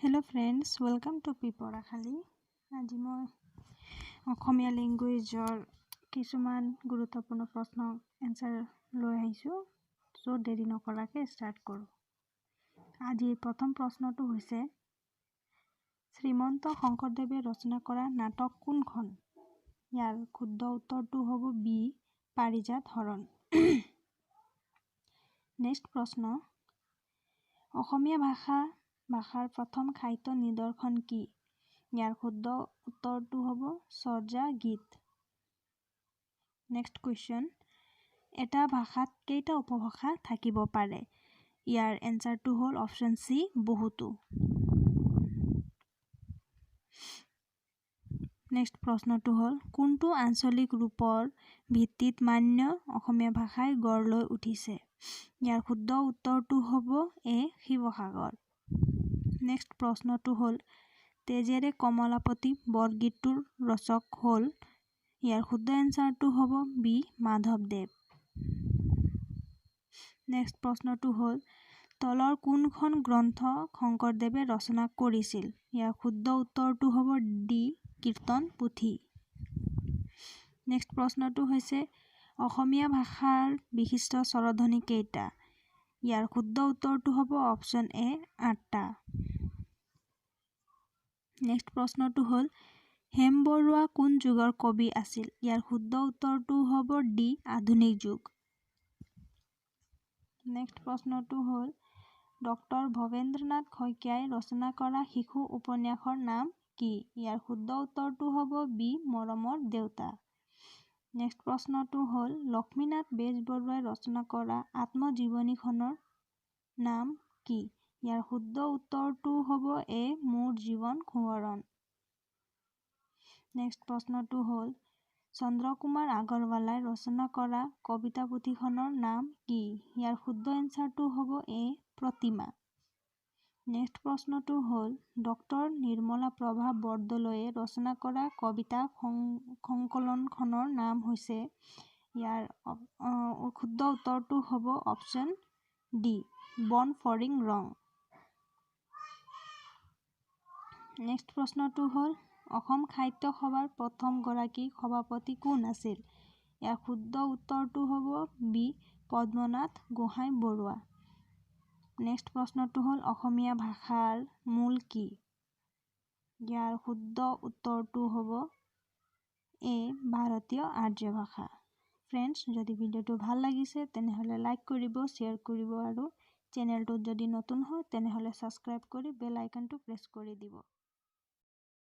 Hello friends, welcome to Piporakhali. আজি মই অসমীয়া ল্যাঙ্গুৱেজৰ কিছুমান গুৰুত্বপূৰ্ণ প্ৰশ্ন এনসাৰ লৈ আহিছো। সো দেৰি নকৰাকে স্টাৰ্ট কৰো। আজিৰ প্ৰথম প্ৰশ্নটো হৈছে শ্ৰীমন্ত শংকৰদেৱে ৰচনা কৰা নাটক কোনখন? ইয়াৰ শুদ্ধ উত্তৰটো হ'ব বি পাৰিজাত হৰণ। নেক্সট প্ৰশ্ন অসমীয়া ভাষাৰ প্ৰথম সাহিত্য নিদৰ্শন কি? ইয়াৰ শুদ্ধ উত্তৰটো হ'ব চৰ্যা গীত। নেক্সট কুৱেশ্যন এটা ভাষাত কেইটা উপভাষা থাকিব পাৰে? ইয়াৰ এনসাৰটো হ'ল অপশ্যন সি বহুতো। নেক্সট প্ৰশ্নটো হ'ল কোনটো আঞ্চলিক ৰূপৰ ভিত্তিত মান্য অসমীয়া ভাষাই গঢ় লৈ উঠিছে? ইয়াৰ শুদ্ধ উত্তৰটো হ'ব এ শিৱসাগৰ। নেক্সট প্ৰশ্নটো হ'ল তেজেৰে কমলাপতি বৰগীতটোৰ ৰচক হ'ল? ইয়াৰ শুদ্ধ এনসাৰটো হ'ব বি মাধৱদেৱ। নেক্সট প্ৰশ্নটো হ'ল তলৰ কোনখন গ্ৰন্থ শংকৰদেৱে ৰচনা কৰিছিল? ইয়াৰ শুদ্ধ উত্তৰটো হ'ব ডি কীৰ্তন পুথি। নেক্সট প্ৰশ্নটো হৈছে অসমীয়া ভাষাৰ বিশিষ্ট স্বৰধ্বনি কেইটা? ইয়াৰ শুদ্ধ উত্তৰটো হ'ব অপশ্যন এ ৮টা। নেক্সট প্ৰশ্নটো হ'ল হেম বৰুৱা কোন যুগৰ কবি আছিল? ইয়াৰ শুদ্ধ উত্তৰটো হ'ব ডি আধুনিক যুগ। নেক্সট প্ৰশ্নটো হ'ল ডক্টৰ ভৱেন্দ্ৰনাথ শইকীয়াই ৰচনা কৰা শিশু উপন্যাসৰ নাম কি? ইয়াৰ শুদ্ধ উত্তৰটো হ'ব বি মৰমৰ দেউতা। নেক্সট প্ৰশ্নটো হ'ল লক্ষ্মীনাথ বেজবৰুৱাই ৰচনা কৰা আত্মজীৱনীখনৰ নাম কি? ইয়াৰ শুদ্ধ উত্তৰটো হ'ব এ মোৰ জীৱন সোঁৱৰণ। নেক্সট প্ৰশ্নটো হ'ল চন্দ্ৰকুমাৰ আগৰৱালাই ৰচনা কৰা কবিতা পুথিখনৰ নাম কি? ইয়াৰ শুদ্ধ এনসাৰটো হ'ব এ প্ৰতিমা। নেক্সট প্ৰশ্নটো হ'ল ডক্টৰ নিৰ্মলা প্ৰভা বৰদলৈয়ে ৰচনা কৰা কবিতা সংকলনখনৰ নাম হৈছে? ইয়াৰ শুদ্ধ উত্তৰটো হ'ব অপশ্যন ডি বন ফৰিং ৰং। নেক্সট প্ৰশ্নটো হ'ল অসম সাহিত্য সভাৰ প্ৰথম গৰাকী সভাপতি কোন আছিল? ইয়াৰ শুদ্ধ উত্তৰটো হ'ব বি পদ্মনাথ গোহাঁই বৰুৱা। নেক্সট প্ৰশ্নটো হ'ল অসমীয়া ভাষাৰ মূল কি? ইয়াৰ শুদ্ধ উত্তৰটো হ'ব এ ভাৰতীয় আৰ্য ভাষা। ফ্ৰেণ্ডছ, যদি ভিডিঅ'টো ভাল লাগিছে তেনেহ'লে লাইক কৰিব, শ্বেয়াৰ কৰিব আৰু চেনেলটোত যদি নতুন হয় তেনেহ'লে ছাবস্ক্ৰাইব কৰি বেল আইকনটো প্ৰেছ কৰি দিব।